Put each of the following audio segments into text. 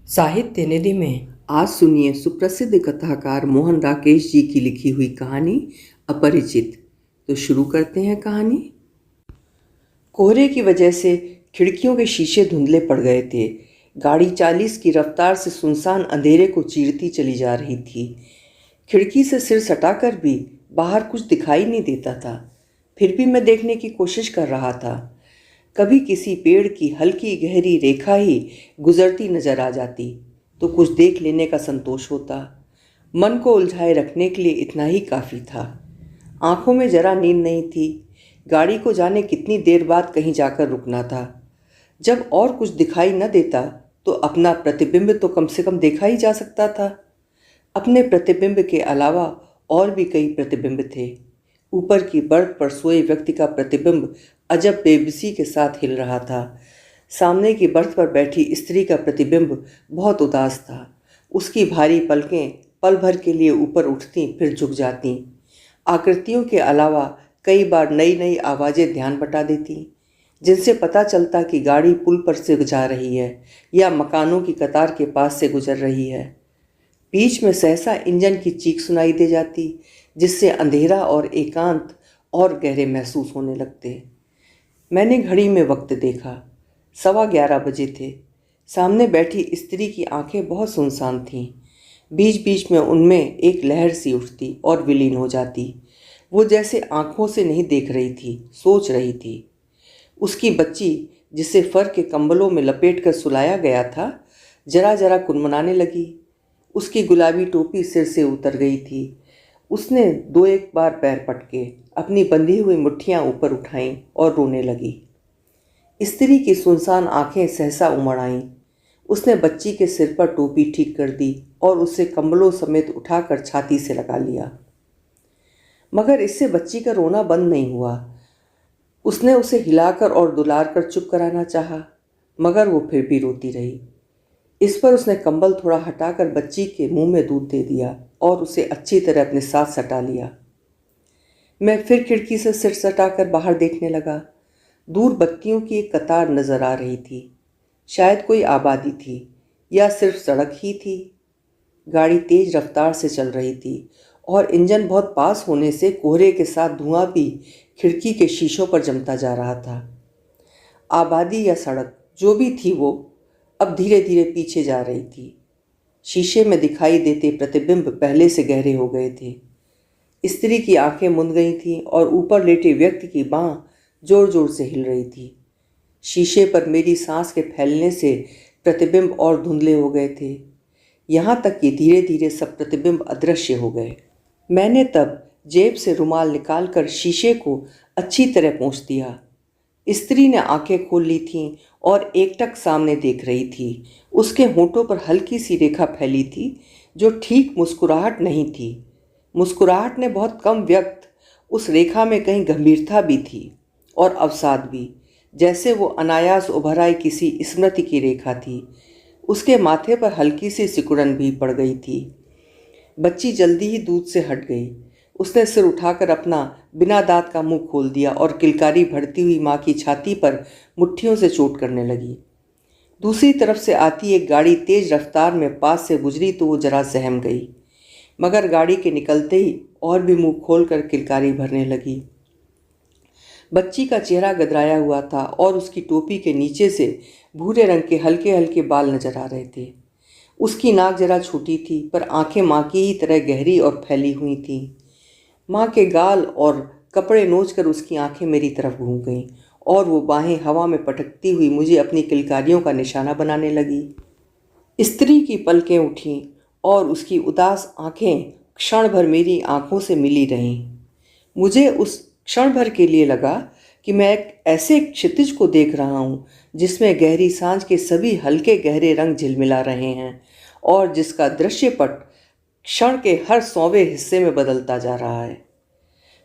साहित्य निधि में आज सुनिए सुप्रसिद्ध कथाकार मोहन राकेश जी की लिखी हुई कहानी अपरिचित। तो शुरू करते हैं कहानी। कोहरे की वजह से खिड़कियों के शीशे धुंधले पड़ गए थे। गाड़ी 40 की रफ्तार से सुनसान अंधेरे को चीरती चली जा रही थी। खिड़की से सिर सटाकर भी बाहर कुछ दिखाई नहीं देता था। फिर भी मैं देखने की कोशिश कर रहा था। कभी किसी पेड़ की हल्की गहरी रेखा ही गुजरती नजर आ जाती तो कुछ देख लेने का संतोष होता। मन को उलझाए रखने के लिए इतना ही काफ़ी था। आंखों में जरा नींद नहीं थी। गाड़ी को जाने कितनी देर बाद कहीं जाकर रुकना था। जब और कुछ दिखाई न देता तो अपना प्रतिबिंब तो कम से कम देखा ही जा सकता था। अपने प्रतिबिंब के अलावा और भी कई प्रतिबिंब थे। ऊपर की बर्थ पर सोए व्यक्ति का प्रतिबिंब अजब बेबसी के साथ हिल रहा था। सामने की बर्थ पर बैठी स्त्री का प्रतिबिंब बहुत उदास था। उसकी भारी पलकें पल भर के लिए ऊपर उठती फिर झुक जाती। आकृतियों के अलावा कई बार नई नई आवाज़ें ध्यान बटा देती, जिनसे पता चलता कि गाड़ी पुल पर से जा रही है या मकानों की कतार के पास से गुजर रही है। बीच में सहसा इंजन की चीख सुनाई दे जाती, जिससे अंधेरा और एकांत और गहरे महसूस होने लगते। मैंने घड़ी में वक्त देखा। 11:15 बजे थे। सामने बैठी स्त्री की आंखें बहुत सुनसान थीं। बीच बीच में उनमें एक लहर सी उठती और विलीन हो जाती। वो जैसे आंखों से नहीं देख रही थी, सोच रही थी। उसकी बच्ची, जिसे फर के कंबलों में लपेट कर सुलाया गया था, जरा जरा कुनमुनाने लगी। उसकी गुलाबी टोपी सिर से उतर गई थी। उसने 2-1 बार पैर पटके अपनी बंधी हुई मुट्ठियां ऊपर उठाईं और रोने लगी। स्त्री की सुनसान आंखें सहसा उमड़ आईं। उसने बच्ची के सिर पर टोपी ठीक कर दी और उसे कंबलों समेत उठाकर छाती से लगा लिया। मगर इससे बच्ची का रोना बंद नहीं हुआ। उसने उसे हिलाकर और दुलार कर चुप कराना चाहा, मगर वो फिर भी रोती रही। इस पर उसने कंबल थोड़ा हटाकर बच्ची के मुंह में दूध दे दिया और उसे अच्छी तरह अपने साथ सटा लिया। मैं फिर खिड़की से सिर सटाकर बाहर देखने लगा। दूर बत्तियों की एक कतार नजर आ रही थी। शायद कोई आबादी थी या सिर्फ सड़क ही थी। गाड़ी तेज रफ्तार से चल रही थी और इंजन बहुत पास होने से कोहरे के साथ धुआं भी खिड़की के शीशों पर जमता जा रहा था। आबादी या सड़क जो भी थी, वो अब धीरे धीरे पीछे जा रही थी। शीशे में दिखाई देते प्रतिबिंब पहले से गहरे हो गए थे। स्त्री की आंखें मुंद गई थीं और ऊपर लेटे व्यक्ति की बांह जोर जोर से हिल रही थी। शीशे पर मेरी सांस के फैलने से प्रतिबिंब और धुंधले हो गए थे, यहाँ तक कि धीरे धीरे सब प्रतिबिंब अदृश्य हो गए। मैंने तब जेब से रुमाल निकालकर शीशे को अच्छी तरह पोंछ दिया। स्त्री ने आंखें खोल ली थीं और एकटक सामने देख रही थी। उसके होठों पर हल्की सी रेखा फैली थी, जो ठीक मुस्कुराहट नहीं थी। मुस्कुराहट ने बहुत कम व्यक्त। उस रेखा में कहीं गंभीरता भी थी और अवसाद भी, जैसे वो अनायास उभर आई किसी स्मृति की रेखा थी। उसके माथे पर हल्की सी सिकुड़न भी पड़ गई थी। बच्ची जल्दी ही दूध से हट गई। उसने सिर उठाकर अपना बिना दांत का मुंह खोल दिया और किलकारी भरती हुई माँ की छाती पर मुट्ठियों से चोट करने लगी। दूसरी तरफ से आती एक गाड़ी तेज रफ्तार में पास से गुजरी तो वो जरा सहम गई, मगर गाड़ी के निकलते ही और भी मुंह खोलकर किलकारी भरने लगी। बच्ची का चेहरा गदराया हुआ था और उसकी टोपी के नीचे से भूरे रंग के हल्के हल्के बाल नजर आ रहे थे। उसकी नाक जरा छोटी थी, पर आंखें माँ की ही तरह गहरी और फैली हुई थीं। माँ के गाल और कपड़े नोचकर उसकी आंखें मेरी तरफ घूम गईं और वो बाहें हवा में पटकती हुई मुझे अपनी किलकारियों का निशाना बनाने लगी। स्त्री की पलकें उठीं और उसकी उदास आंखें क्षण भर मेरी आंखों से मिली रहीं। मुझे उस क्षण भर के लिए लगा कि मैं एक ऐसे क्षितिज को देख रहा हूँ जिसमें गहरी सांझ के सभी हल्के गहरे रंग झिलमिला रहे हैं और जिसका दृश्यपट क्षण के हर 100वें हिस्से में बदलता जा रहा है।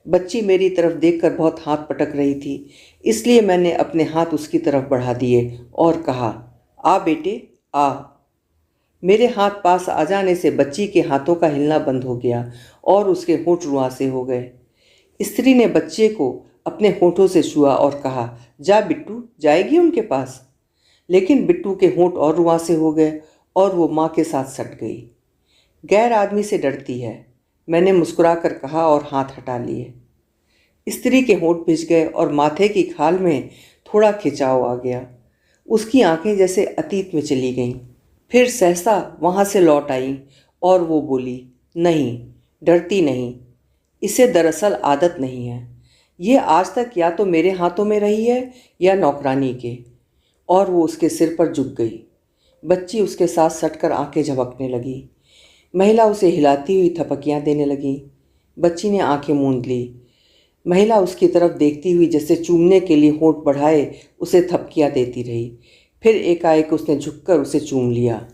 बच्ची मेरी तरफ देखकर बहुत हाथ पटक रही थी, इसलिए मैंने अपने हाथ उसकी तरफ बढ़ा दिए और कहा, आ बेटे आ। मेरे हाथ पास आ जाने से बच्ची के हाथों का हिलना बंद हो गया और उसके होंठ रुआंसे हो गए। स्त्री ने बच्चे को अपने होठों से छुआ और कहा, जा बिट्टू, जाएगी उनके पास। लेकिन बिट्टू के होंठ और रुआंसे हो गए और वो माँ के साथ सट गई। गैर आदमी से डरती है, मैंने मुस्कुरा कर कहा और हाथ हटा लिए। स्त्री के होंठ भिज गए और माथे की खाल में थोड़ा खिंचाव आ गया। उसकी आंखें जैसे अतीत में चली गईं, फिर सहसा वहाँ से लौट आईं और वो बोली, नहीं, डरती नहीं, इसे दरअसल आदत नहीं है। ये आज तक या तो मेरे हाथों में रही है या नौकरानी के। और वो उसके सिर पर झुक गई। बच्ची उसके साथ सटकर आंखें झपकने लगी। महिला उसे हिलाती हुई थपकियां देने लगी। बच्ची ने आंखें मूंद ली। महिला उसकी तरफ देखती हुई जैसे चूमने के लिए होंठ बढ़ाए उसे थपकियां देती रही। फिर एकाएक उसने झुककर उसे चूम लिया।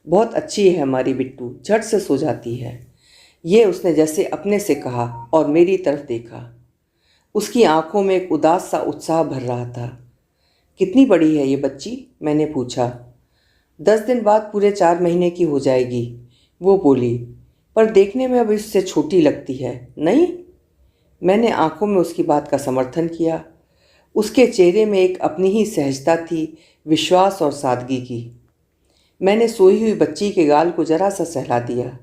बहुत अच्छी है हमारी बिट्टू, झट से सो जाती है, ये उसने जैसे अपने से कहा और मेरी तरफ देखा। उसकी आंखों में एक उदास सा उत्साह भर रहा था। कितनी बड़ी है ये बच्ची? मैंने पूछा। 10 दिन बाद पूरे 4 महीने की हो जाएगी, वो बोली, पर देखने में अब इससे छोटी लगती है, नहीं? मैंने आंखों में उसकी बात का समर्थन किया। उसके चेहरे में एक अपनी ही सहजता थी, विश्वास और सादगी की। मैंने सोई हुई बच्ची के गाल को जरा सा सहला दिया।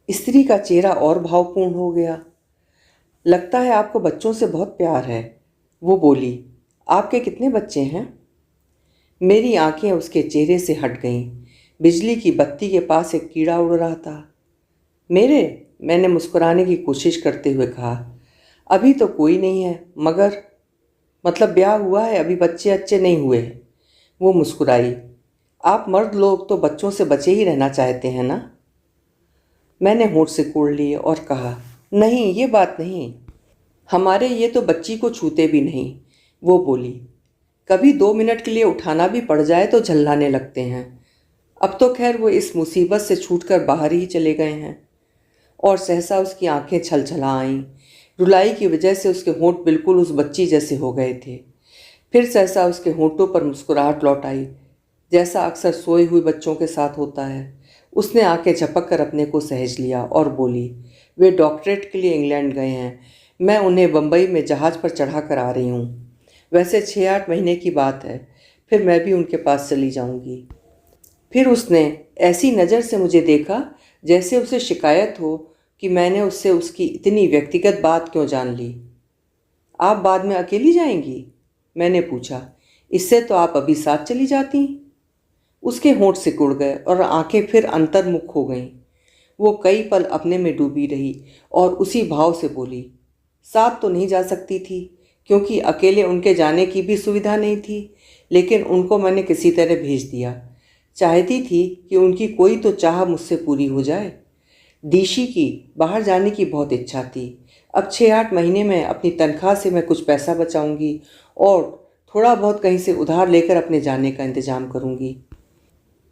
स्त्री का चेहरा और भावपूर्ण हो गया। लगता है आपको बच्चों से बहुत प्यार है, वो बोली। आपके कितने बच्चे हैं? मेरी आंखें उसके चेहरे से हट गईं। बिजली की बत्ती के पास एक कीड़ा उड़ रहा था। मेरे? मैंने मुस्कुराने की कोशिश करते हुए कहा। अभी तो कोई नहीं है, मगर मतलब ब्याह हुआ है, अभी बच्चे अच्छे नहीं हुए। वो मुस्कुराई। आप मर्द लोग तो बच्चों से बचे ही रहना चाहते हैं ना? मैंने होंठ सिकोड़ लिए और कहा, नहीं, ये बात नहीं, हमारे ये तो बच्ची को छूते भी नहीं। वो बोली। कभी 2 मिनट के लिए उठाना भी पड़ जाए तो झल्लाने लगते हैं। अब तो खैर वो इस मुसीबत से छूटकर बाहर ही चले गए हैं। और सहसा उसकी आंखें छलछला आईं। रुलाई की वजह से उसके होंठ बिल्कुल उस बच्ची जैसे हो गए थे। फिर सहसा उसके होंठों पर मुस्कुराहट लौट आई, जैसा अक्सर सोए हुए बच्चों के साथ होता है। उसने आंखें झपक कर अपने को सहेज लिया और बोली, वे डॉक्टरेट के लिए इंग्लैंड गए हैं, मैं उन्हें बम्बई में जहाज़ पर चढ़ा कर आ रही हूँ। वैसे 6-8 महीने की बात है, फिर मैं भी उनके पास चली जाऊँगी। फिर उसने ऐसी नज़र से मुझे देखा जैसे उसे शिकायत हो कि मैंने उससे उसकी इतनी व्यक्तिगत बात क्यों जान ली। आप बाद में अकेली जाएंगी? मैंने पूछा। इससे तो आप अभी साथ चली जाती। उसके होंठ सिकुड़ गए और आंखें फिर अंतर्मुख हो गईं। वो कई पल अपने में डूबी रही और उसी भाव से बोली, साथ तो नहीं जा सकती थी क्योंकि अकेले उनके जाने की भी सुविधा नहीं थी, लेकिन उनको मैंने किसी तरह भेज दिया। चाहती थी कि उनकी कोई तो चाह मुझसे पूरी हो जाए। डीशी की बाहर जाने की बहुत इच्छा थी। अब 6-8 महीने में अपनी तनख्वाह से मैं कुछ पैसा बचाऊंगी और थोड़ा बहुत कहीं से उधार लेकर अपने जाने का इंतजाम करूंगी।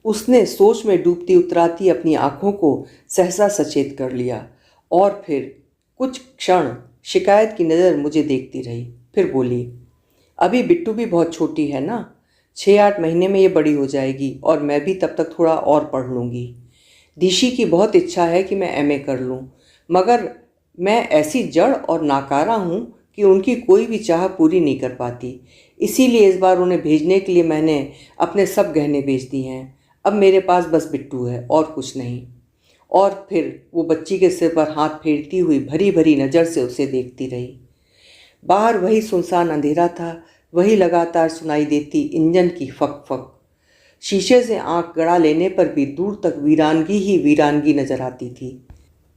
उसने सोच में डूबती उतराती अपनी आंखों को सहसा सचेत कर लिया और फिर कुछ क्षण शिकायत की नज़र मुझे देखती रही। फिर बोली, अभी बिट्टू भी बहुत छोटी है ना, 6-8 महीने में ये बड़ी हो जाएगी और मैं भी तब तक थोड़ा और पढ़ लूँगी। दिशी की बहुत इच्छा है कि मैं एमए कर लूँ, मगर मैं ऐसी जड़ और नाकारा हूँ कि उनकी कोई भी चाह पूरी नहीं कर पाती। इसीलिए इस बार उन्हें भेजने के लिए मैंने अपने सब गहने बेच दिए हैं। अब मेरे पास बस बिट्टू है और कुछ नहीं। और फिर वो बच्ची के सिर पर हाथ फेरती हुई भरी भरी नज़र से उसे देखती रही। बाहर वही सुनसान अंधेरा था, वही लगातार सुनाई देती इंजन की फक फक। शीशे से आंख गड़ा लेने पर भी दूर तक वीरानगी ही वीरानगी नजर आती थी,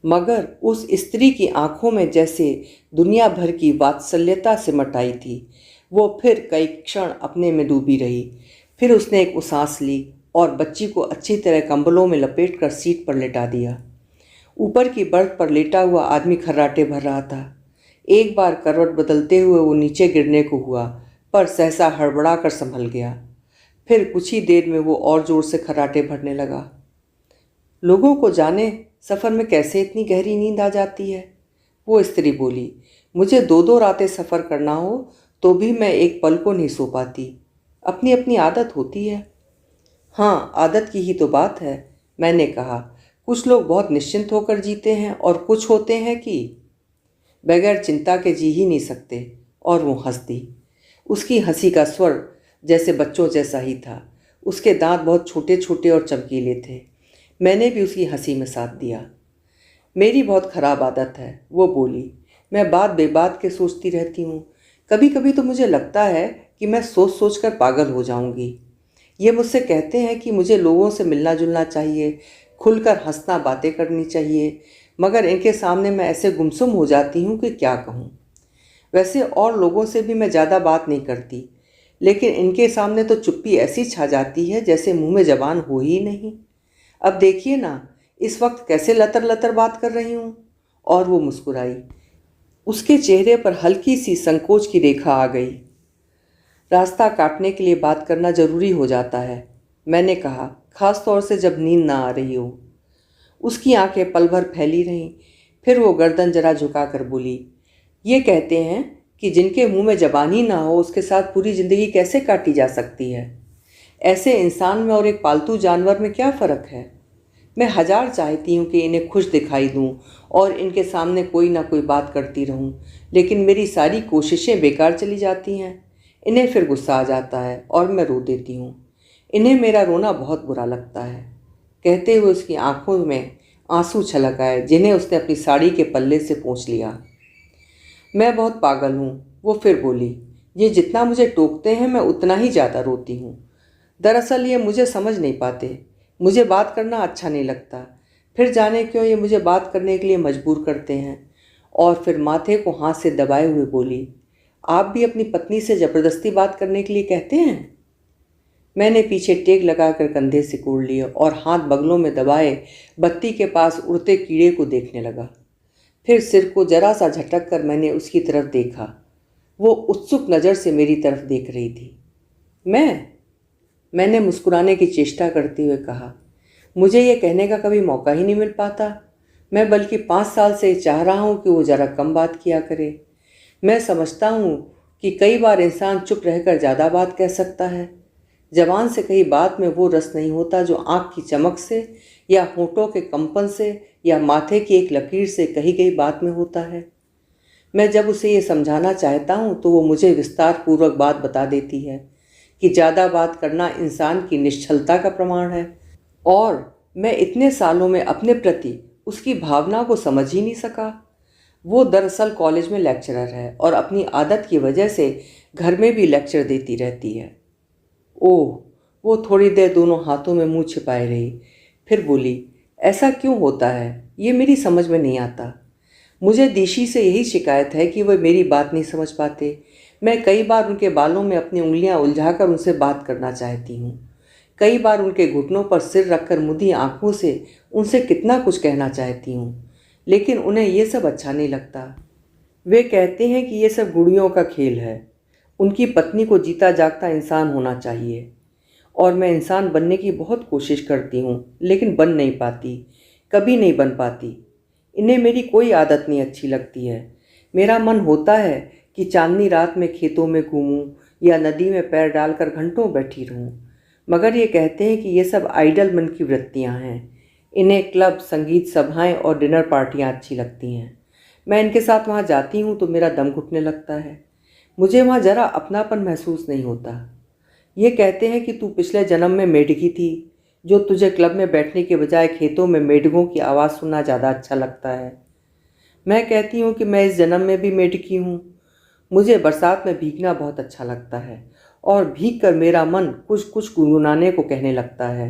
मगर उस स्त्री की आंखों में जैसे दुनिया भर की वात्सल्यता सिमट आई थी। वो फिर कई क्षण अपने में डूबी रही। फिर उसने एक सांस ली और बच्ची को अच्छी तरह कंबलों में लपेटकर सीट पर लेटा दिया। ऊपर की बर्थ पर लेटा हुआ आदमी खर्राटे भर रहा था। एक बार करवट बदलते हुए वो नीचे गिरने को हुआ, पर सहसा हड़बड़ा कर संभल गया। फिर कुछ ही देर में वो और जोर से खर्राटे भरने लगा। लोगों को जाने सफ़र में कैसे इतनी गहरी नींद आ जाती है, वो स्त्री बोली। मुझे 2-2 रातें सफ़र करना हो तो भी मैं एक पल को नहीं सो पाती। अपनी अपनी आदत होती है। हाँ, आदत की ही तो बात है, मैंने कहा। कुछ लोग बहुत निश्चिंत होकर जीते हैं और कुछ होते हैं कि बगैर चिंता के जी ही नहीं सकते। और वो हंस दी। उसकी हंसी का स्वर जैसे बच्चों जैसा ही था। उसके दांत बहुत छोटे छोटे और चमकीले थे। मैंने भी उसकी हंसी में साथ दिया। मेरी बहुत ख़राब आदत है, वो बोली। मैं बात बेबात के सोचती रहती हूँ। कभी कभी तो मुझे लगता है कि मैं सोच सोच कर पागल हो जाऊंगी। ये मुझसे कहते हैं कि मुझे लोगों से मिलना जुलना चाहिए, खुलकर हंसना, बातें करनी चाहिए, मगर इनके सामने मैं ऐसे गुमसुम हो जाती हूँ कि क्या कहूँ। वैसे और लोगों से भी मैं ज़्यादा बात नहीं करती, लेकिन इनके सामने तो चुप्पी ऐसी छा जाती है जैसे मुंह में जबान हो ही नहीं। अब देखिए ना, इस वक्त कैसे लतर लतर बात कर रही हूँ। और वो मुस्कुराई। उसके चेहरे पर हल्की सी संकोच की रेखा आ गई। रास्ता काटने के लिए बात करना जरूरी हो जाता है, मैंने कहा, खास तौर से जब नींद ना आ रही हो। उसकी आंखें पल भर फैली रहीं, फिर वो गर्दन जरा झुकाकर बोली, ये कहते हैं कि जिनके मुंह में जबान ही ना हो उसके साथ पूरी जिंदगी कैसे काटी जा सकती है। ऐसे इंसान में और एक पालतू जानवर में क्या फ़र्क है। मैं हजार चाहती हूँ कि इन्हें खुश दिखाई दूँ और इनके सामने कोई ना कोई बात करती रहूँ, लेकिन मेरी सारी कोशिशें बेकार चली जाती हैं। इन्हें फिर गुस्सा आ जाता है और मैं रो देती हूँ। इन्हें मेरा रोना बहुत बुरा लगता है। कहते हुए उसकी आंखों में आंसू छलक आए, जिन्हें उसने अपनी साड़ी के पल्ले से पोंछ लिया। मैं बहुत पागल हूँ, वो फिर बोली। ये जितना मुझे टोकते हैं मैं उतना ही ज़्यादा रोती हूँ। दरअसल ये मुझे समझ नहीं पाते। मुझे बात करना अच्छा नहीं लगता, फिर जाने क्यों ये मुझे बात करने के लिए मजबूर करते हैं। और फिर माथे को हाथ से दबाए हुए बोली, आप भी अपनी पत्नी से ज़बरदस्ती बात करने के लिए कहते हैं। मैंने पीछे टेक लगाकर कंधे सिकोड़ लिए और हाथ बगलों में दबाए बत्ती के पास उड़ते कीड़े को देखने लगा। फिर सिर को जरा सा झटक कर मैंने उसकी तरफ देखा। वो उत्सुक नज़र से मेरी तरफ देख रही थी। मैंने मुस्कुराने की चेष्टा करते हुए कहा, मुझे ये कहने का कभी मौका ही नहीं मिल पाता। मैं बल्कि 5 साल से चाह रहा हूँ कि वो ज़रा कम बात किया करे। मैं समझता हूँ कि कई बार इंसान चुप रहकर ज़्यादा बात कह सकता है। जबान से कही बात में वो रस नहीं होता जो आँख की चमक से या होठों के कंपन से या माथे की एक लकीर से कही गई बात में होता है। मैं जब उसे ये समझाना चाहता हूँ तो वो मुझे विस्तार पूर्वक बात बता देती है कि ज़्यादा बात करना इंसान की निश्चलता का प्रमाण है। और मैं इतने सालों में अपने प्रति उसकी भावना को समझ ही नहीं सका। वो दरअसल कॉलेज में लेक्चरर है और अपनी आदत की वजह से घर में भी लेक्चर देती रहती है। ओह, वो थोड़ी देर दोनों हाथों में मुंह छिपाए रही, फिर बोली, ऐसा क्यों होता है, ये मेरी समझ में नहीं आता। मुझे दिशी से यही शिकायत है कि वह मेरी बात नहीं समझ पाते। मैं कई बार उनके बालों में अपनी उंगलियां उलझाकर उनसे बात करना चाहती हूँ। कई बार उनके घुटनों पर सिर रखकर मुदी आंखों से उनसे कितना कुछ कहना चाहती हूँ, लेकिन उन्हें ये सब अच्छा नहीं लगता। वे कहते हैं कि ये सब गुड़ियों का खेल है। उनकी पत्नी को जीता जागता इंसान होना चाहिए। और मैं इंसान बनने की बहुत कोशिश करती हूँ, लेकिन बन नहीं पाती, कभी नहीं बन पाती। इन्हें मेरी कोई आदत नहीं अच्छी लगती है। मेरा मन होता है कि चांदनी रात में खेतों में घूमूं या नदी में पैर डालकर घंटों बैठी रहूं, मगर ये कहते हैं कि ये सब आइडल मन की वृत्तियां हैं। इन्हें क्लब, संगीत सभाएं और डिनर पार्टियां अच्छी लगती हैं। मैं इनके साथ वहाँ जाती हूँ तो मेरा दम घुटने लगता है। मुझे वहाँ ज़रा अपनापन महसूस नहीं होता। ये कहते हैं कि तू पिछले जन्म में मेढकी थी, जो तुझे क्लब में बैठने के बजाय खेतों में मेढकों की आवाज़ सुनना ज़्यादा अच्छा लगता है। मैं कहती हूँ कि मैं इस जन्म में भी मेढकी हूँ। मुझे बरसात में भीगना बहुत अच्छा लगता है और भीग कर मेरा मन कुछ कुछ गुनगुनाने को कहने लगता है।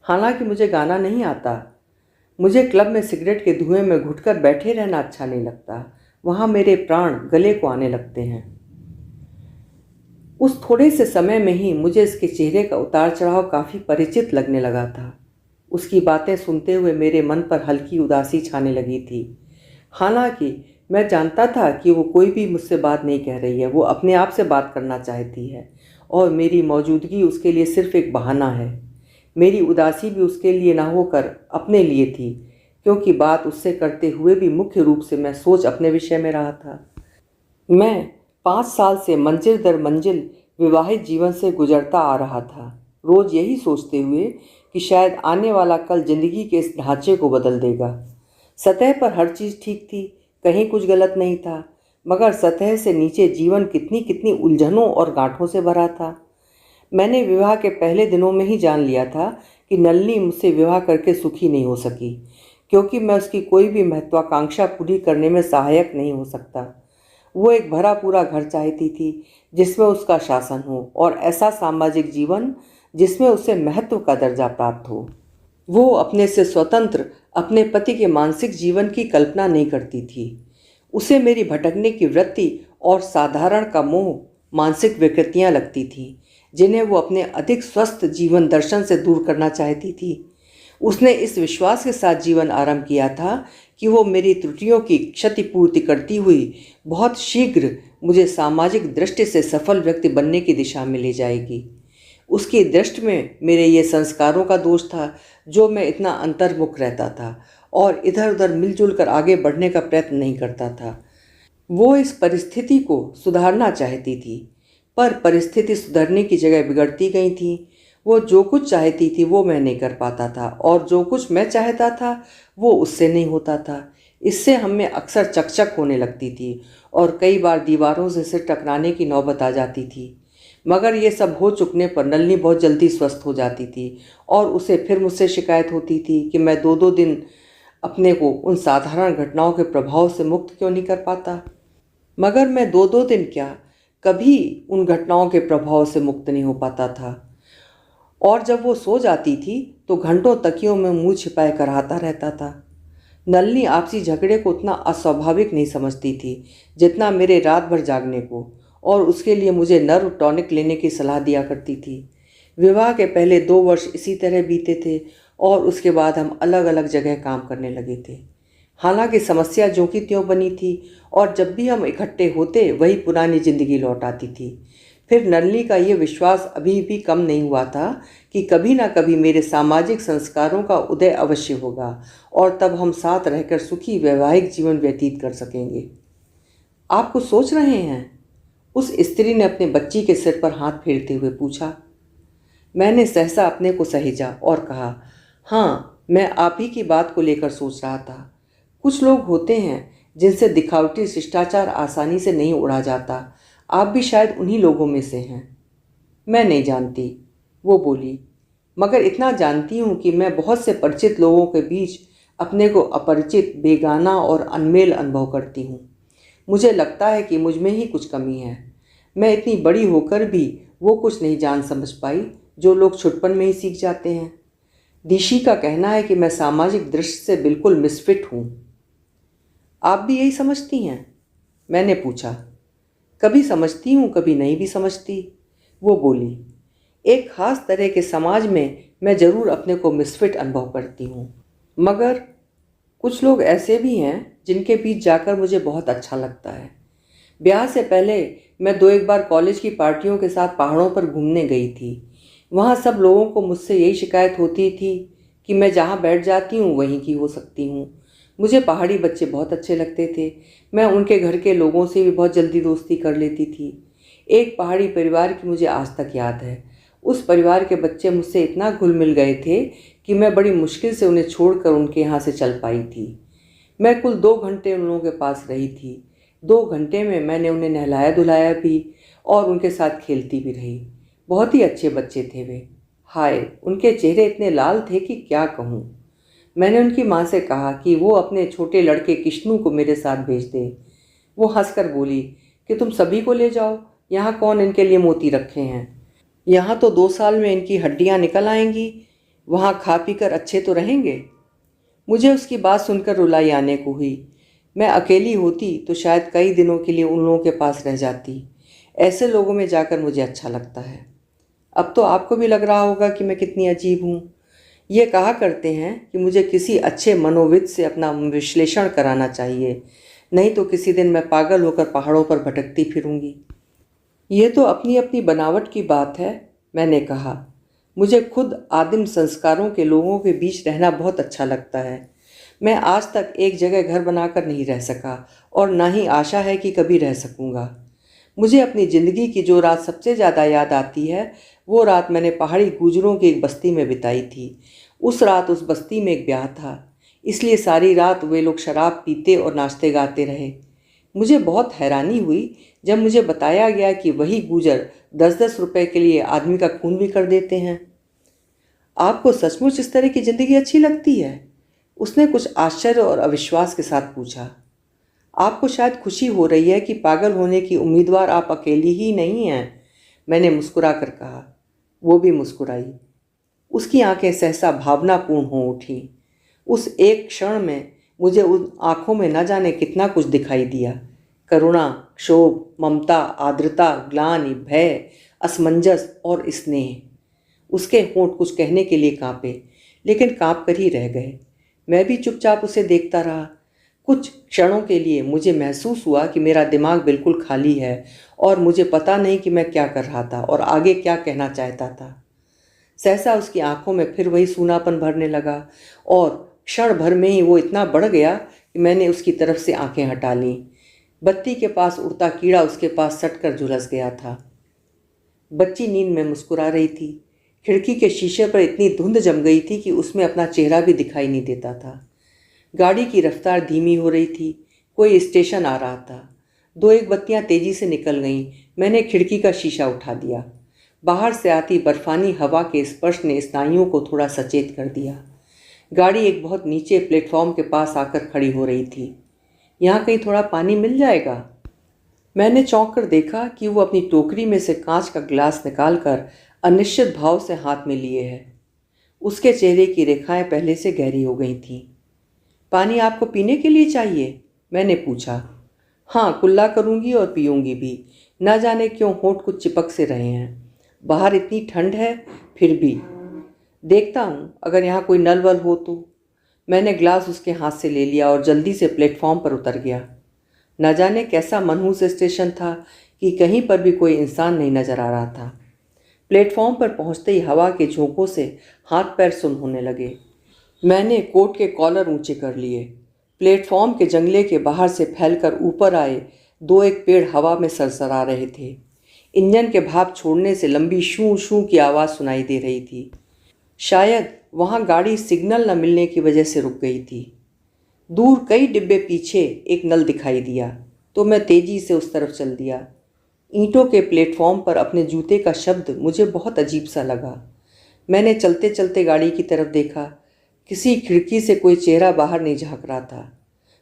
हालांकि मुझे गाना नहीं आता। मुझे क्लब में सिगरेट के धुएं में घुटकर बैठे रहना अच्छा नहीं लगता। वहाँ मेरे प्राण गले को आने लगते हैं। उस थोड़े से समय में ही मुझे इसके चेहरे का उतार चढ़ाव काफ़ी परिचित लगने लगा था। उसकी बातें सुनते हुए मेरे मन पर हल्की उदासी छाने लगी थी। हालांकि मैं जानता था कि वो कोई भी मुझसे बात नहीं कह रही है, वो अपने आप से बात करना चाहती है और मेरी मौजूदगी उसके लिए सिर्फ एक बहाना है। मेरी उदासी भी उसके लिए ना होकर अपने लिए थी, क्योंकि बात उससे करते हुए भी मुख्य रूप से मैं सोच अपने विषय में रहा था। मैं 5 साल से मंजिल दर मंजिल विवाहित जीवन से गुजरता आ रहा था, रोज यही सोचते हुए कि शायद आने वाला कल जिंदगी के इस ढांचे को बदल देगा। सतह पर हर चीज़ ठीक थी, कहीं कुछ गलत नहीं था, मगर सतह से नीचे जीवन कितनी कितनी उलझनों और गांठों से भरा था। मैंने विवाह के पहले दिनों में ही जान लिया था कि नलिनी मुझसे विवाह करके सुखी नहीं हो सकी, क्योंकि मैं उसकी कोई भी महत्वाकांक्षा पूरी करने में सहायक नहीं हो सकता। वो एक भरा पूरा घर चाहती थी जिसमें उसका शासन हो, और ऐसा सामाजिक जीवन जिसमें उसे महत्व का दर्जा प्राप्त हो। वो अपने से स्वतंत्र अपने पति के मानसिक जीवन की कल्पना नहीं करती थी। उसे मेरी भटकने की वृत्ति और साधारण का मोह मानसिक विकृतियां लगती थीं, जिन्हें वो अपने अधिक स्वस्थ जीवन दर्शन से दूर करना चाहती थी। उसने इस विश्वास के साथ जीवन आरंभ किया था कि वो मेरी त्रुटियों की क्षतिपूर्ति करती हुई बहुत शीघ्र मुझे सामाजिक दृष्टि से सफल व्यक्ति बनने की दिशा में ले जाएगी। उसकी दृष्टि में मेरे ये संस्कारों का दोष था, जो मैं इतना अंतर्मुख रहता था और इधर उधर मिलजुल कर आगे बढ़ने का प्रयत्न नहीं करता था। वो इस परिस्थिति को सुधारना चाहती थी, पर परिस्थिति सुधरने की जगह बिगड़ती गई थी। वो जो कुछ चाहती थी वो मैं नहीं कर पाता था, और जो कुछ मैं चाहता था वो उससे नहीं होता था। इससे हम में अक्सर चकचक होने लगती थी और कई बार दीवारों से सिर टकराने की नौबत आ जाती थी। मगर ये सब हो चुकने पर नलिनी बहुत जल्दी स्वस्थ हो जाती थी, और उसे फिर मुझसे शिकायत होती थी कि मैं दो दो दिन अपने को उन साधारण घटनाओं के प्रभाव से मुक्त क्यों नहीं कर पाता। मगर मैं दो दो दिन क्या, कभी उन घटनाओं के प्रभाव से मुक्त नहीं हो पाता था। और जब वो सो जाती थी तो घंटों तकियों में मुंह छिपाए कराहता रहता था। नलिनी आपसी झगड़े को उतना अस्वाभाविक नहीं समझती थी जितना मेरे रात भर जागने को, और उसके लिए मुझे नर्व टॉनिक लेने की सलाह दिया करती थी। विवाह के पहले 2 वर्ष इसी तरह बीते थे, और उसके बाद हम अलग अलग जगह काम करने लगे थे। हालांकि समस्या ज्यों की त्यों बनी थी, और जब भी हम इकट्ठे होते वही पुरानी जिंदगी लौट आती थी। फिर नलिनी का ये विश्वास अभी भी कम नहीं हुआ था कि कभी ना कभी मेरे सामाजिक संस्कारों का उदय अवश्य होगा, और तब हम साथ रहकर सुखी वैवाहिक जीवन व्यतीत कर सकेंगे। आप कुछ सोच रहे हैं? उस स्त्री ने अपने बच्ची के सिर पर हाथ फेरते हुए पूछा। मैंने सहसा अपने को सहेजा और कहा, हाँ, मैं आप ही की बात को लेकर सोच रहा था। कुछ लोग होते हैं जिनसे दिखावटी शिष्टाचार आसानी से नहीं उड़ा जाता। आप भी शायद उन्हीं लोगों में से हैं। मैं नहीं जानती, वो बोली, मगर इतना जानती हूँ कि मैं बहुत से परिचित लोगों के बीच अपने को अपरिचित, बेगाना और अनमेल अनुभव करती हूँ। मुझे लगता है कि मुझ में ही कुछ कमी है। मैं इतनी बड़ी होकर भी वो कुछ नहीं जान समझ पाई जो लोग छुटपन में ही सीख जाते हैं। दिशी का कहना है कि मैं सामाजिक दृष्टि से बिल्कुल मिसफिट हूँ। आप भी यही समझती हैं? मैंने पूछा। कभी समझती हूँ, कभी नहीं भी समझती, वो बोली। एक खास तरह के समाज में मैं जरूर अपने को मिसफिट अनुभव करती हूँ, मगर कुछ लोग ऐसे भी हैं जिनके बीच जाकर मुझे बहुत अच्छा लगता है। ब्याह से पहले मैं 2-1 बार कॉलेज की पार्टियों के साथ पहाड़ों पर घूमने गई थी। वहाँ सब लोगों को मुझसे यही शिकायत होती थी कि मैं जहाँ बैठ जाती हूँ वहीं की हो सकती हूँ। मुझे पहाड़ी बच्चे बहुत अच्छे लगते थे। मैं उनके घर के लोगों से भी बहुत जल्दी दोस्ती कर लेती थी। एक पहाड़ी परिवार की मुझे आज तक याद है। उस परिवार के बच्चे मुझसे इतना घुल मिल गए थे कि मैं बड़ी मुश्किल से उन्हें छोड़कर उनके यहाँ से चल पाई थी। मैं कुल 2 घंटे उन लोगों के पास रही थी। 2 घंटे में मैंने उन्हें नहलाया धुलाया भी और उनके साथ खेलती भी रही। बहुत ही अच्छे बच्चे थे वे। हाय, उनके चेहरे इतने लाल थे कि क्या कहूँ। मैंने उनकी माँ से कहा कि वो अपने छोटे लड़के किश्नू को मेरे साथ भेज दे। वो हंसकर बोली कि तुम सभी को ले जाओ, यहाँ कौन इनके लिए मोती रखे हैं। यहाँ तो 2 साल में इनकी हड्डियाँ निकल आएंगी, वहाँ खा पी कर अच्छे तो रहेंगे। मुझे उसकी बात सुनकर रुलाई आने को हुई। मैं अकेली होती तो शायद कई दिनों के लिए उन लोगों के पास रह जाती। ऐसे लोगों में जाकर मुझे अच्छा लगता है। अब तो आपको भी लग रहा होगा कि मैं कितनी अजीब हूँ। ये कहा करते हैं कि मुझे किसी अच्छे मनोविद से अपना विश्लेषण कराना चाहिए, नहीं तो किसी दिन मैं पागल होकर पहाड़ों पर भटकती फिरूंगी। ये तो अपनी अपनी बनावट की बात है, मैंने कहा। मुझे खुद आदिम संस्कारों के लोगों के बीच रहना बहुत अच्छा लगता है। मैं आज तक एक जगह घर बनाकर नहीं रह सका, और ना ही आशा है कि कभी रह सकूंगा। मुझे अपनी ज़िंदगी की जो रात सबसे ज़्यादा याद आती है, वो रात मैंने पहाड़ी गुजरों की एक बस्ती में बिताई थी। उस रात उस बस्ती में एक ब्याह था, इसलिए सारी रात वे लोग शराब पीते और नाचते गाते रहे। मुझे बहुत हैरानी हुई जब मुझे बताया गया कि वही गुजर 10-10 रुपए के लिए आदमी का खून भी कर देते हैं। आपको सचमुच इस तरह की जिंदगी अच्छी लगती है? उसने कुछ आश्चर्य और अविश्वास के साथ पूछा। आपको शायद खुशी हो रही है कि पागल होने की उम्मीदवार आप अकेली ही नहीं हैं, मैंने मुस्कुरा कर कहा। वो भी मुस्कुराई। उसकी आंखें सहसा भावनापूर्ण हो उठी। उस एक क्षण में मुझे उन आंखों में न जाने कितना कुछ दिखाई दिया। करुणा, क्षोभ, ममता, आर्द्रता, ग्लानि, भय, असमंजस और स्नेह। उसके होंठ कुछ कहने के लिए कांपे, लेकिन कांप कर ही रह गए। मैं भी चुपचाप उसे देखता रहा। कुछ क्षणों के लिए मुझे महसूस हुआ कि मेरा दिमाग बिल्कुल खाली है और मुझे पता नहीं कि मैं क्या कर रहा था और आगे क्या कहना चाहता था। सहसा उसकी आंखों में फिर वही सूनापन भरने लगा और क्षण भर में ही वो इतना बढ़ गया कि मैंने उसकी तरफ से आंखें हटा लीं। बत्ती के पास उड़ता कीड़ा उसके पास सटकर झुलस गया था। बच्ची नींद में मुस्कुरा रही थी। खिड़की के शीशे पर इतनी धुंध जम गई थी कि उसमें अपना चेहरा भी दिखाई नहीं देता था। गाड़ी की रफ्तार धीमी हो रही थी। कोई स्टेशन आ रहा था। 2-1 बत्तियां तेजी से निकल गईं। मैंने खिड़की का शीशा उठा दिया। बाहर से आती बर्फानी हवा के स्पर्श ने स्नायुओं को थोड़ा सचेत कर दिया। गाड़ी एक बहुत नीचे प्लेटफॉर्म के पास आकर खड़ी हो रही थी। यहाँ कहीं थोड़ा पानी मिल जाएगा? मैंने चौंक कर देखा कि वो अपनी टोकरी में से कांच का गिलास निकालकर अनिश्चित भाव से हाथ में लिए है। उसके चेहरे की रेखाएं पहले से गहरी हो गई थीं। पानी आपको पीने के लिए चाहिए? मैंने पूछा। हाँ, कुल्ला करूंगी और पीऊंगी भी। न जाने क्यों होंठ कुछ चिपक से रहे हैं। बाहर इतनी ठंड है, फिर भी। देखता हूँ अगर यहाँ कोई नल वल हो तो। मैंने गिलास उसके हाथ से ले लिया और जल्दी से प्लेटफॉर्म पर उतर गया। न जाने कैसा मनहूस स्टेशन था कि कहीं पर भी कोई इंसान नहीं नजर आ रहा था। प्लेटफॉर्म पर पहुंचते ही हवा के झोंकों से हाथ पैर सुन्न होने लगे। मैंने कोट के कॉलर ऊंचे कर लिए। प्लेटफॉर्म के जंगले के बाहर से फैलकर ऊपर आए 2-1 पेड़ हवा में सरसरा रहे थे। इंजन के भाप छोड़ने से लंबी शू शू की आवाज़ सुनाई दे रही थी। शायद वहाँ गाड़ी सिग्नल न मिलने की वजह से रुक गई थी। दूर कई डिब्बे पीछे एक नल दिखाई दिया तो मैं तेजी से उस तरफ चल दिया। ईंटों के प्लेटफॉर्म पर अपने जूते का शब्द मुझे बहुत अजीब सा लगा। मैंने चलते चलते गाड़ी की तरफ देखा। किसी खिड़की से कोई चेहरा बाहर नहीं झांक रहा था।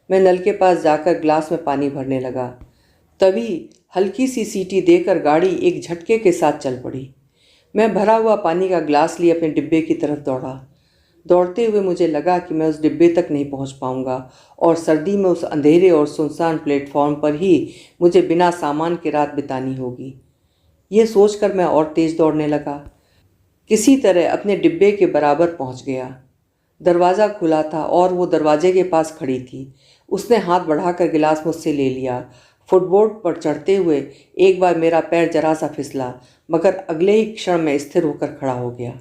मैं नल के पास जाकर ग्लास में पानी भरने लगा। तभी हल्की सी सीटी देकर गाड़ी एक झटके के साथ चल पड़ी। मैं भरा हुआ पानी का ग्लास लिए अपने डिब्बे की तरफ दौड़ा। दौड़ते हुए मुझे लगा कि मैं उस डिब्बे तक नहीं पहुंच पाऊंगा और सर्दी में उस अंधेरे और सुनसान प्लेटफॉर्म पर ही मुझे बिना सामान के रात बितानी होगी। ये सोचकर मैं और तेज दौड़ने लगा। किसी तरह अपने डिब्बे के बराबर पहुंच गया। दरवाज़ा खुला था और वो दरवाजे के पास खड़ी थी। उसने हाथ बढ़ाकर गिलास मुझसे ले लिया। फुटबोर्ड पर चढ़ते हुए एक बार मेरा पैर जरा सा फिसला, मगर अगले ही क्षण में स्थिर होकर खड़ा हो गया।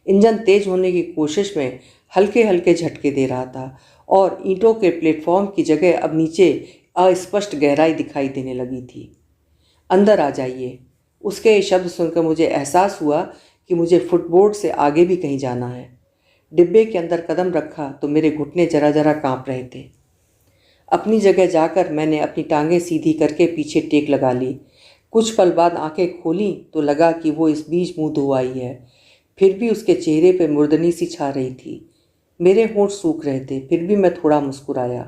इंजन तेज होने की कोशिश में हल्के हल्के झटके दे रहा था और ईंटों के प्लेटफॉर्म की जगह अब नीचे अस्पष्ट गहराई दिखाई देने लगी थी। अंदर आ जाइए। उसके ये शब्द सुनकर मुझे एहसास हुआ कि मुझे फुटबोर्ड से आगे भी कहीं जाना है। डिब्बे के अंदर कदम रखा तो मेरे घुटने जरा जरा कांप रहे थे। अपनी जगह जाकर मैंने अपनी टांगें सीधी करके पीछे टेक लगा ली। कुछ पल बाद आंखें खोलीं तो लगा कि वो इस बीच मुंह धो आई है। फिर भी उसके चेहरे पर मुर्दनी सी छा रही थी। मेरे होंठ सूख रहे थे, फिर भी मैं थोड़ा मुस्कुराया।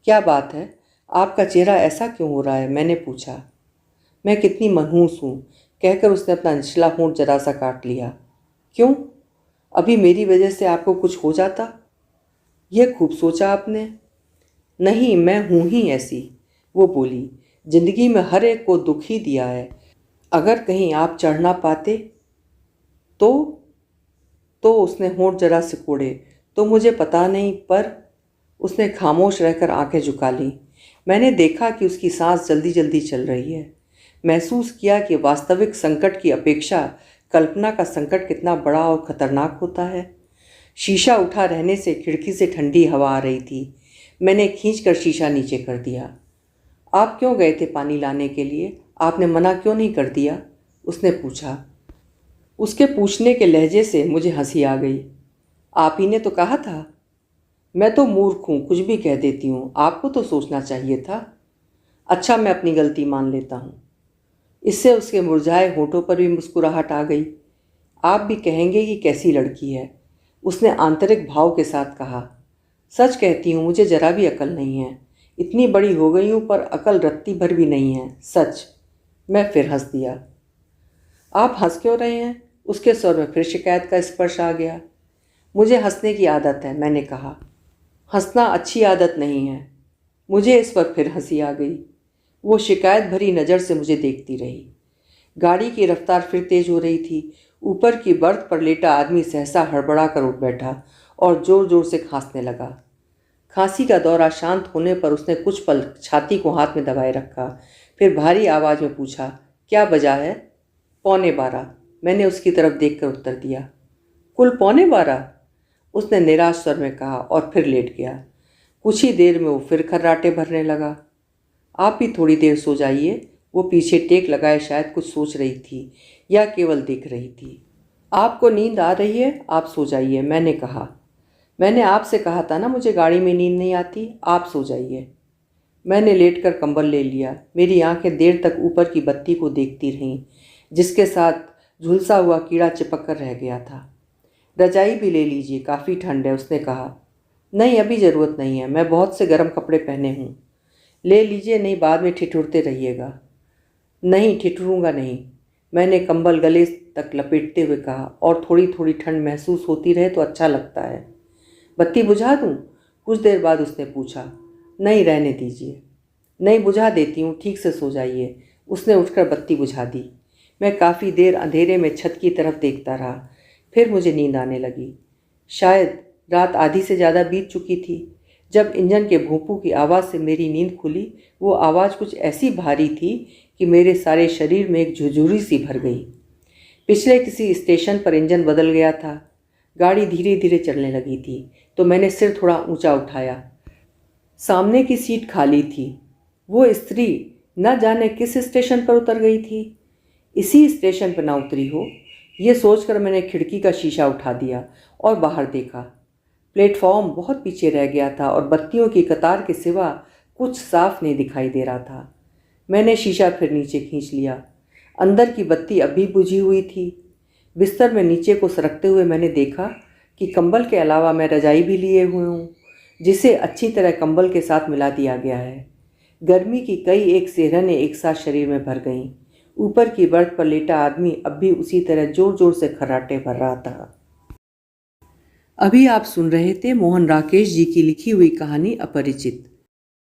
क्या बात है, आपका चेहरा ऐसा क्यों हो रहा है? मैंने पूछा। मैं कितनी मनहूस हूँ, कहकर उसने अपना निचला होंठ जरा सा काट लिया। क्यों? अभी मेरी वजह से आपको कुछ हो जाता? यह खूब सोचा आपने। नहीं, मैं हूँ ही ऐसी, वो बोली। जिंदगी में हर एक को दुख ही दिया है। अगर कहीं आप चढ़ ना पाते तो उसने होंठ जरा सिकोड़े। तो मुझे पता नहीं, पर उसने खामोश रहकर आंखें झुका ली। मैंने देखा कि उसकी सांस जल्दी जल्दी चल रही है। महसूस किया कि वास्तविक संकट की अपेक्षा कल्पना का संकट कितना बड़ा और खतरनाक होता है। शीशा उठा रहने से खिड़की से ठंडी हवा आ रही थी। मैंने खींचकर शीशा नीचे कर दिया। आप क्यों गए थे पानी लाने के लिए? आपने मना क्यों नहीं कर दिया? उसने पूछा। उसके पूछने के लहजे से मुझे हंसी आ गई। आप ही ने तो कहा था। मैं तो मूर्ख हूँ, कुछ भी कह देती हूँ, आपको तो सोचना चाहिए था। अच्छा, मैं अपनी गलती मान लेता हूँ। इससे उसके मुरझाए होठों पर भी मुस्कुराहट आ गई। आप भी कहेंगे कि कैसी लड़की है, उसने आंतरिक भाव के साथ कहा। सच कहती हूँ, मुझे जरा भी अकल नहीं है। इतनी बड़ी हो गई हूँ पर अकल रत्ती भर भी नहीं है, सच। मैं फिर हंस दिया। आप हंस क्यों रहे हैं? उसके स्वर में फिर शिकायत का स्पर्श आ गया। मुझे हंसने की आदत है, मैंने कहा। हंसना अच्छी आदत नहीं है। मुझे इस पर फिर हंसी आ गई। वो शिकायत भरी नज़र से मुझे देखती रही। गाड़ी की रफ्तार फिर तेज हो रही थी। ऊपर की बर्थ पर लेटा आदमी सहसा हड़बड़ा कर उठ बैठा और जोर जोर से खांसने लगा। खांसी का दौरा शांत होने पर उसने कुछ पल छाती को हाथ में दबाए रखा, फिर भारी आवाज़ में पूछा, क्या बजा है? 11:15। मैंने उसकी तरफ देखकर उत्तर दिया। कुल 11:15? उसने निराश स्वर में कहा और फिर लेट गया। कुछ ही देर में वो फिर खर्राटे भरने लगा। आप भी थोड़ी देर सो जाइए। वो पीछे टेक लगाए शायद कुछ सोच रही थी या केवल देख रही थी। आपको नींद आ रही है, आप सो जाइए, मैंने कहा। मैंने आपसे कहा था ना मुझे गाड़ी में नींद नहीं आती, आप सो जाइए। मैंने लेटकर कंबल ले लिया। मेरी आंखें देर तक ऊपर की बत्ती को देखती रहीं, जिसके साथ झुलसा हुआ कीड़ा चिपक कर रह गया था। रजाई भी ले लीजिए, काफ़ी ठंड है, उसने कहा। नहीं, अभी ज़रूरत नहीं है, मैं बहुत से गर्म कपड़े पहने हूँ। ले लीजिए, नहीं बाद में ठिठुरते रहिएगा। नहीं, ठिठुरूंगा नहीं, मैंने कंबल गले तक लपेटते हुए कहा। और थोड़ी थोड़ी ठंड महसूस होती रहे तो अच्छा लगता है। बत्ती बुझा दूँ? कुछ देर बाद उसने पूछा। नहीं, रहने दीजिए। नहीं, बुझा देती हूँ, ठीक से सो जाइए। उसने उठकर बत्ती बुझा दी। मैं काफ़ी देर अंधेरे में छत की तरफ देखता रहा। फिर मुझे नींद आने लगी। शायद रात आधी से ज़्यादा बीत चुकी थी। जब इंजन के भोंपू की आवाज़ से मेरी नींद खुली, वो आवाज़ कुछ ऐसी भारी थी कि मेरे सारे शरीर में एक झुरझुरी सी भर गई। पिछले किसी स्टेशन पर इंजन बदल गया था। गाड़ी धीरे धीरे चलने लगी थी तो मैंने सिर थोड़ा ऊंचा उठाया। सामने की सीट खाली थी। वो स्त्री न जाने किस स्टेशन पर उतर गई थी। इसी स्टेशन पर ना उतरी हो, ये सोचकर मैंने खिड़की का शीशा उठा दिया और बाहर देखा। प्लेटफॉर्म बहुत पीछे रह गया था और बत्तियों की कतार के सिवा कुछ साफ नहीं दिखाई दे रहा था। मैंने शीशा फिर नीचे खींच लिया। अंदर की बत्ती अभी बुझी हुई थी। बिस्तर में नीचे को सरकते हुए मैंने देखा कि कंबल के अलावा मैं रजाई भी लिए हुए हूँ, जिसे अच्छी तरह कंबल के साथ मिला दिया गया है। गर्मी की कई एक सिहरनें एक साथ शरीर में भर गईं। ऊपर की बर्थ पर लेटा आदमी अब भी उसी तरह जोर जोर से खर्राटे भर रहा था। अभी आप सुन रहे थे मोहन राकेश जी की लिखी हुई कहानी अपरिचित।